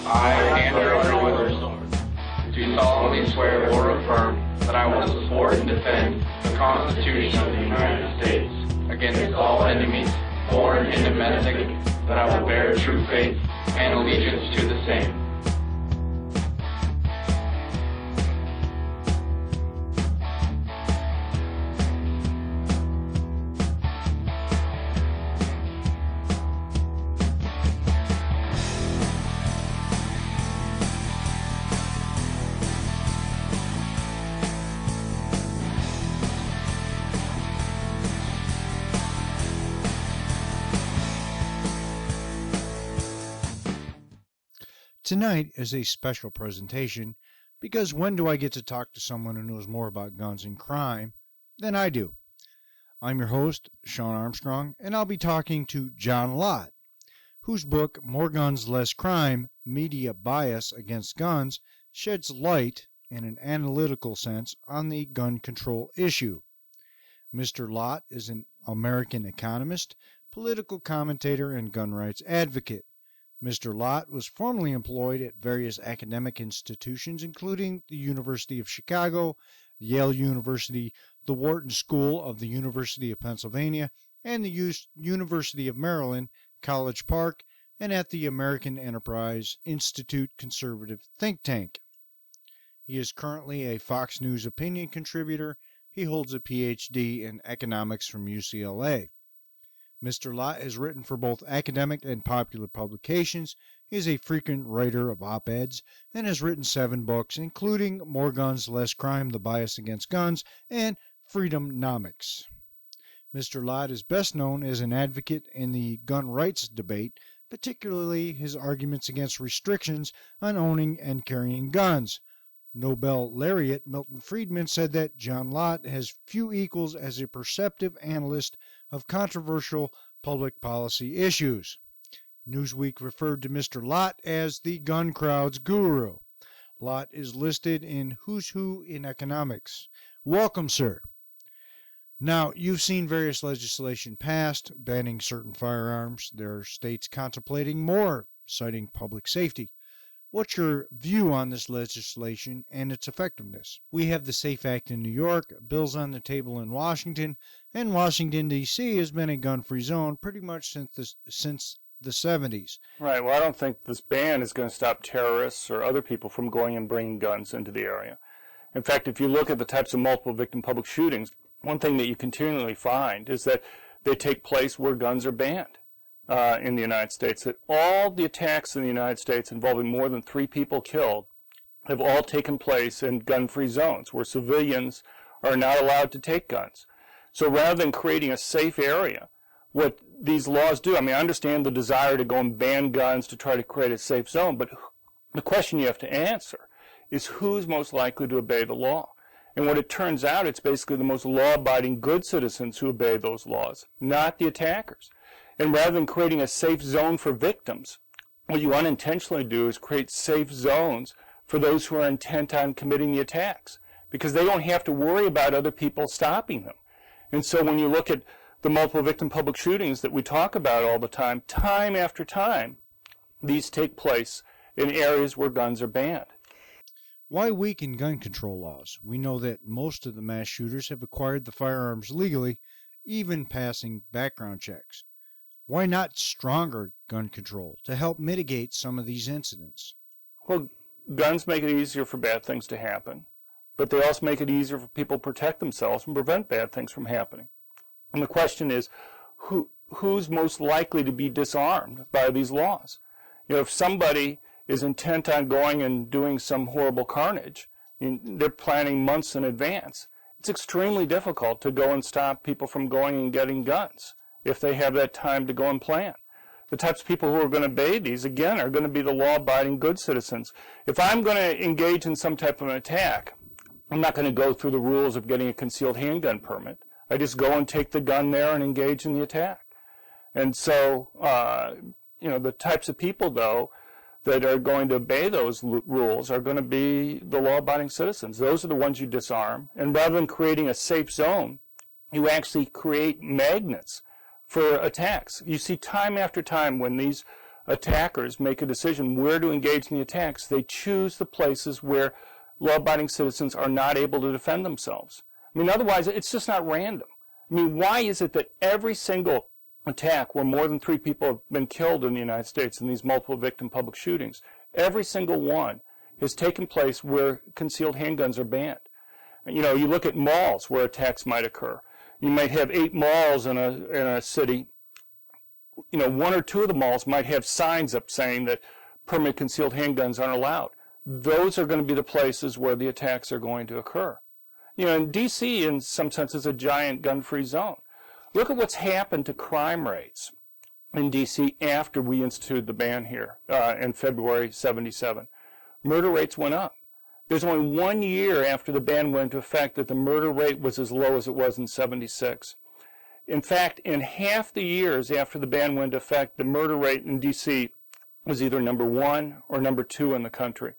I, Andrew Withers, do solemnly swear or affirm that I will support and defend the Constitution of the United States against all enemies, foreign and domestic, that I will bear true faith and allegiance to the same. Tonight is a special presentation because when do I get to talk to someone who knows more about guns and crime than I do? I'm your host, Sean Armstrong, and I'll be talking to John Lott, whose book, More Guns, Less Crime, Media Bias Against Guns, sheds light, in an analytical sense, on the gun control issue. Mr. Lott is an American economist, political commentator, and gun rights advocate. Mr. Lott was formerly employed at various academic institutions, including the University of Chicago, Yale University, the Wharton School of the University of Pennsylvania, and the University of Maryland, College Park, and at the American Enterprise Institute conservative think tank. He is currently a Fox News opinion contributor. He holds a Ph.D. in economics from UCLA. Mr. Lott has written for both academic and popular publications. He is a frequent writer of op-eds and has written 7 books, including More Guns, Less Crime, The Bias Against Guns, and Freedomnomics. Mr. Lott is best known as an advocate in the gun rights debate, particularly his arguments against restrictions on owning and carrying guns. Nobel laureate Milton Friedman said that John Lott has few equals as a perceptive analyst of controversial public policy issues. Newsweek referred to Mr. Lott as the gun crowd's guru. Lott is listed in Who's Who in Economics. Welcome, sir. Now, you've seen various legislation passed banning certain firearms. There are states contemplating more, citing public safety. What's your view on this legislation and its effectiveness? We have the SAFE Act in New York, bills on the table in Washington, and Washington, D.C. has been a gun-free zone pretty much since the 70s. Right. Well, I don't think this ban is going to stop terrorists or other people from going and bringing guns into the area. In fact, if you look at the types of multiple victim public shootings, one thing that you continually find is that they take place where guns are banned. In the United States, that all the attacks in the United States involving more than 3 people killed have all taken place in gun-free zones where civilians are not allowed to take guns. So rather than creating a safe area, what these laws do, I mean, I understand the desire to go and ban guns to try to create a safe zone, but the question you have to answer is who's most likely to obey the law? And what it turns out, it's basically the most law-abiding good citizens who obey those laws, not the attackers. And rather than creating a safe zone for victims, what you unintentionally do is create safe zones for those who are intent on committing the attacks, because they don't have to worry about other people stopping them. And so when you look at the multiple victim public shootings that we talk about all the time after time, these take place in areas where guns are banned. Why weaken gun control laws? We know that most of the mass shooters have acquired the firearms legally, even passing background checks. Why not stronger gun control to help mitigate some of these incidents? Well, guns make it easier for bad things to happen, but they also make it easier for people to protect themselves and prevent bad things from happening. And the question is, who's most likely to be disarmed by these laws? You know, if somebody is intent on going and doing some horrible carnage, they're planning months in advance, it's extremely difficult to go and stop people from going and getting guns if they have that time to go and plan. The types of people who are going to obey these, again, are going to be the law-abiding good citizens. If I'm going to engage in some type of an attack, I'm not going to go through the rules of getting a concealed handgun permit. I just go and take the gun there and engage in the attack. And so, the types of people, though, that are going to obey those rules are going to be the law-abiding citizens. Those are the ones you disarm. And rather than creating a safe zone, you actually create magnets for attacks. You see time after time when these attackers make a decision where to engage in the attacks, they choose the places where law-abiding citizens are not able to defend themselves. I mean, otherwise, it's just not random. I mean, why is it that every single attack where more than 3 people have been killed in the United States in these multiple victim public shootings, every single one has taken place where concealed handguns are banned? You know, you look at malls where attacks might occur. You might have 8 malls in a city. You know, 1 or 2 of the malls might have signs up saying that permanent concealed handguns aren't allowed. Those are going to be the places where the attacks are going to occur. You know, and D.C. in some sense is a giant gun-free zone. Look at what's happened to crime rates in D.C. after we instituted the ban here in February '77. Murder rates went up. There's only 1 year after the ban went into effect that the murder rate was as low as it was in '76. In fact, in half the years after the ban went into effect, the murder rate in D.C. was either number 1 or number 2 in the country.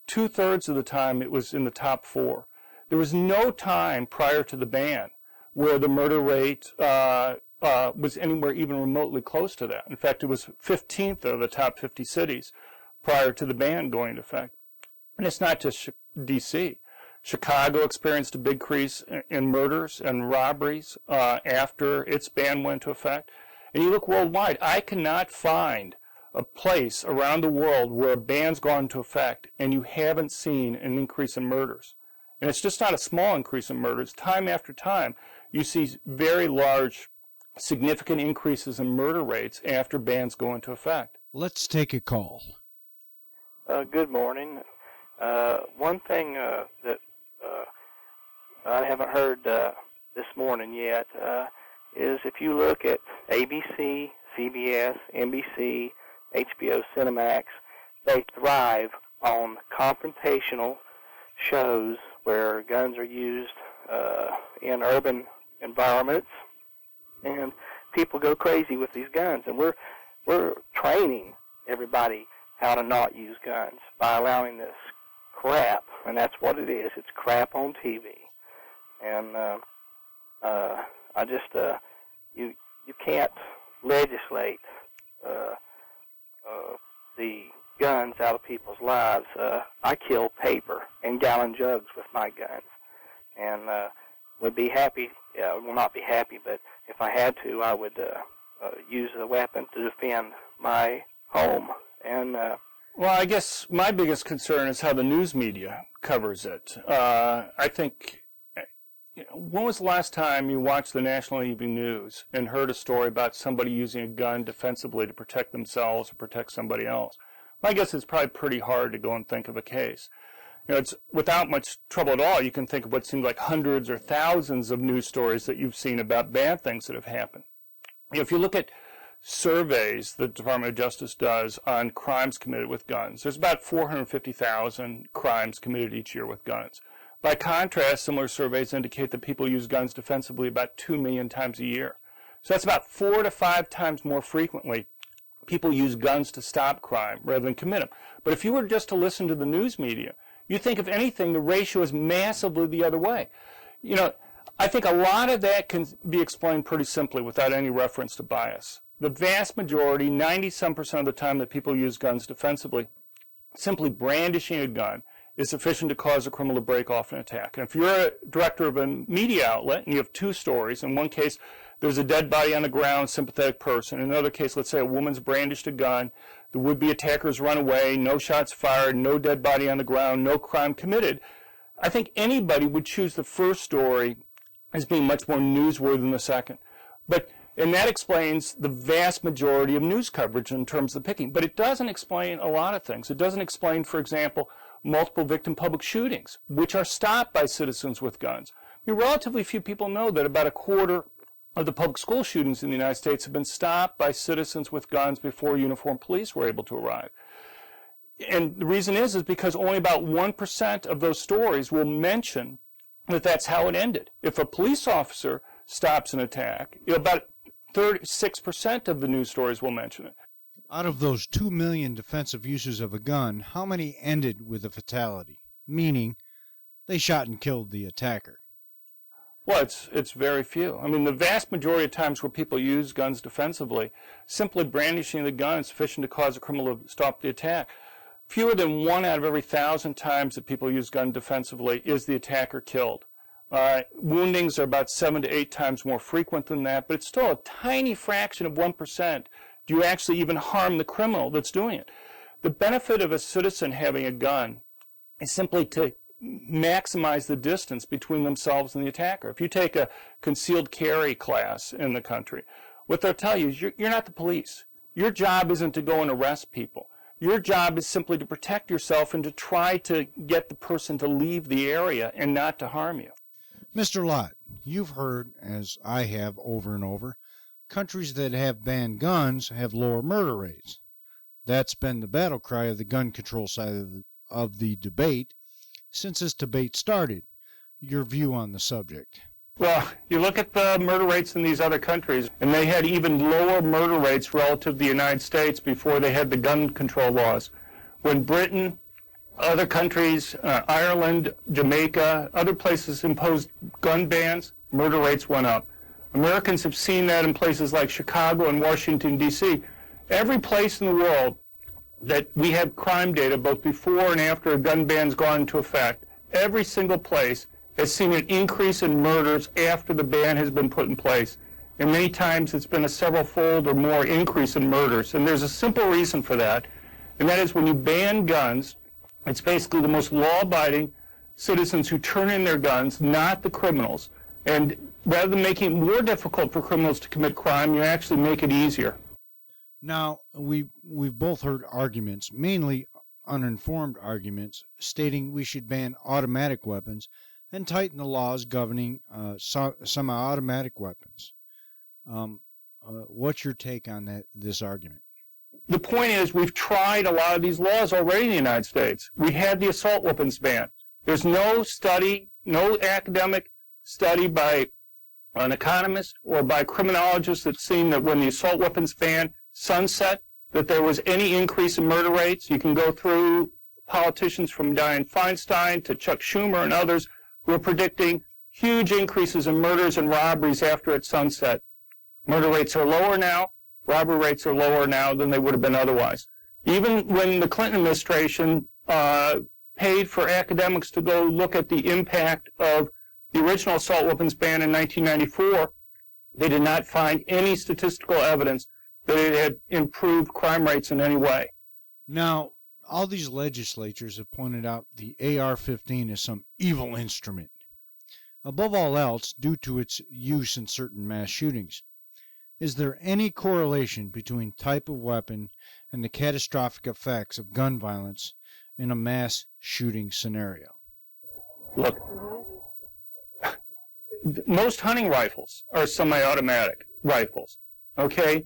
2/3 of the time it was in the top 4. There was no time prior to the ban where the murder rate was anywhere even remotely close to that. In fact, it was 15th of the top 50 cities prior to the ban going into effect. And it's not just D.C. Chicago experienced a big increase in murders and robberies after its ban went into effect. And you look worldwide, I cannot find a place around the world where a ban's gone into effect and you haven't seen an increase in murders. And it's just not a small increase in murders. Time after time, you see very large, significant increases in murder rates after bans go into effect. Let's take a call. Good morning. One thing that I haven't heard this morning yet is if you look at ABC, CBS, NBC, HBO, Cinemax, they thrive on confrontational shows where guns are used in urban environments, and people go crazy with these guns. And we're training everybody how to not use guns by allowing this crap, and that's what it is. It's crap on TV. And I just you can't legislate the guns out of people's lives. I kill paper and gallon jugs with my guns, and would be happy. Well, not be happy, but if I had to, I would use a weapon to defend my home. And well, I guess my biggest concern is how the news media covers it. I think, when was the last time you watched the National Evening News and heard a story about somebody using a gun defensively to protect themselves or protect somebody else? My guess it's probably pretty hard to go and think of a case. You know, it's without much trouble at all. You can think of what seems like hundreds or thousands of news stories that you've seen about bad things that have happened. You know, if you look at surveys the Department of Justice does on crimes committed with guns, there's about 450,000 crimes committed each year with guns. By contrast, similar surveys indicate that people use guns defensively about 2 million times a year. So that's about 4 to 5 times more frequently people use guns to stop crime rather than commit them. But if you were just to listen to the news media, you think, if anything, the ratio is massively the other way. You know, I think a lot of that can be explained pretty simply without any reference to bias. The vast majority, 90-some% of the time that people use guns defensively, simply brandishing a gun is sufficient to cause a criminal to break off an attack. And if you're a director of a media outlet and you have 2 stories, in one case there's a dead body on the ground, sympathetic person. In another case, let's say a woman's brandished a gun, the would-be attackers run away, no shots fired, no dead body on the ground, no crime committed. I think anybody would choose the first story as being much more newsworthy than the second. And that explains the vast majority of news coverage in terms of the picking. But it doesn't explain a lot of things. It doesn't explain, for example, multiple victim public shootings, which are stopped by citizens with guns. I mean, relatively few people know that about a quarter of the public school shootings in the United States have been stopped by citizens with guns before uniformed police were able to arrive. And the reason is because only about 1% of those stories will mention that that's how it ended. If a police officer stops an attack, about 36% of the news stories will mention it. Out of those 2 million defensive uses of a gun, how many ended with a fatality? Meaning, they shot and killed the attacker. Well, it's very few. I mean, the vast majority of times where people use guns defensively, simply brandishing the gun is sufficient to cause a criminal to stop the attack. Fewer than 1 out of every 1,000 times that people use gun defensively is the attacker killed. Woundings are about 7 to 8 times more frequent than that, but it's still a tiny fraction of 1%. Do you actually even harm the criminal that's doing it? The benefit of a citizen having a gun is simply to maximize the distance between themselves and the attacker. If you take a concealed carry class in the country, what they'll tell you is you're not the police. Your job isn't to go and arrest people. Your job is simply to protect yourself and to try to get the person to leave the area and not to harm you. Mr. Lott, you've heard, as I have over and over, countries that have banned guns have lower murder rates. That's been the battle cry of the gun control side of the debate since this debate started. Your view on the subject? Well, you look at the murder rates in these other countries, and they had even lower murder rates relative to the United States before they had the gun control laws. When Britain, other countries, Ireland, Jamaica, other places imposed gun bans, murder rates went up. Americans have seen that in places like Chicago and Washington, D.C. Every place in the world that we have crime data, both before and after a gun ban's gone into effect, every single place has seen an increase in murders after the ban has been put in place. And many times it's been a several-fold or more increase in murders. And there's a simple reason for that, and that is when you ban guns, it's basically the most law-abiding citizens who turn in their guns, not the criminals. And rather than making it more difficult for criminals to commit crime, you actually make it easier. Now, we've both heard arguments, mainly uninformed arguments, stating we should ban automatic weapons and tighten the laws governing semi-automatic weapons. What's your take on this argument? The point is, we've tried a lot of these laws already in the United States. We had the assault weapons ban. There's no study, no academic study by an economist or by criminologists that's seen that when the assault weapons ban sunset, that there was any increase in murder rates. You can go through politicians from Dianne Feinstein to Chuck Schumer and others who are predicting huge increases in murders and robberies after its sunset. Murder rates are lower now. Robbery rates are lower now than they would have been otherwise. Even when the Clinton administration paid for academics to go look at the impact of the original assault weapons ban in 1994, they did not find any statistical evidence that it had improved crime rates in any way. Now, all these legislatures have pointed out the AR-15 as some evil instrument. Above all else, due to its use in certain mass shootings. Is there any correlation between type of weapon and the catastrophic effects of gun violence in a mass shooting scenario? Look, most hunting rifles are semi-automatic rifles, okay?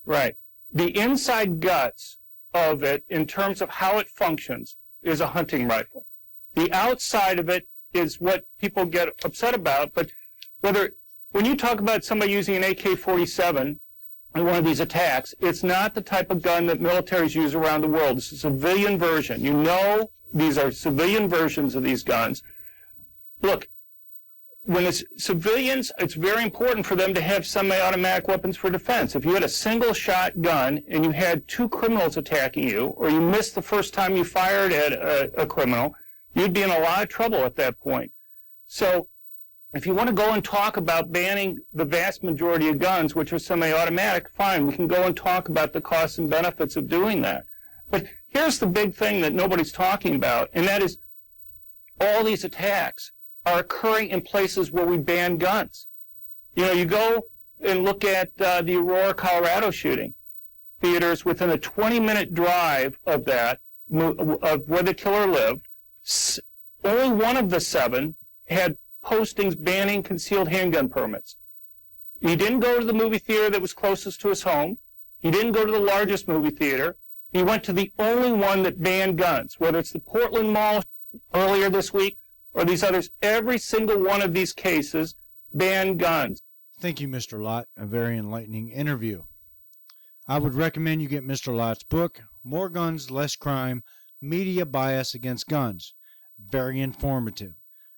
Right. The inside guts of it, in terms of how it functions, is a hunting rifle. The outside of it is what people get upset about, but when you talk about somebody using an AK-47 in one of these attacks, it's not the type of gun that militaries use around the world. It's a civilian version. You know these are civilian versions of these guns. Look, when it's civilians, it's very important for them to have semi-automatic weapons for defense. If you had a single-shot gun and you had 2 criminals attacking you, or you missed the first time you fired at a criminal, you'd be in a lot of trouble at that point. So if you want to go and talk about banning the vast majority of guns, which are semi-automatic, fine. We can go and talk about the costs and benefits of doing that. But here's the big thing that nobody's talking about, and that is all these attacks are occurring in places where we ban guns. You know, you go and look at the Aurora, Colorado shooting. Theaters within a 20-minute drive of that, of where the killer lived, only one of the 7 had postings banning concealed handgun permits. He didn't go to the movie theater that was closest to his home. He didn't go to the largest movie theater. He went to the only one that banned guns, whether it's the Portland Mall earlier this week or these others. Every single one of these cases banned guns. Thank you, Mr. Lott. A very enlightening interview. I would recommend you get Mr. Lott's book, More Guns, Less Crime, Media Bias Against Guns. Very informative.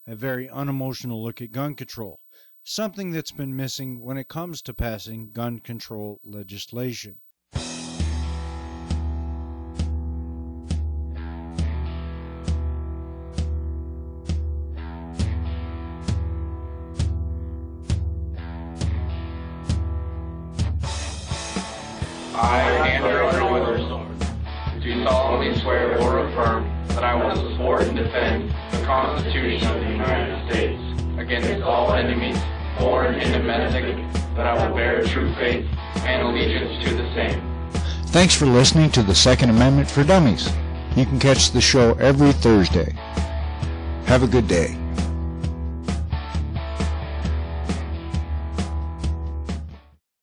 a very unemotional look at gun control, something that's been missing when it comes to passing gun control legislation. I, Andrew Witherstorm, do solemnly swear or affirm that I will support and defend the Constitution of the United States against all enemies, foreign and domestic, that I will bear true faith and allegiance to the same. Thanks for listening to the Second Amendment for Dummies. You can catch the show every Thursday. Have a good day.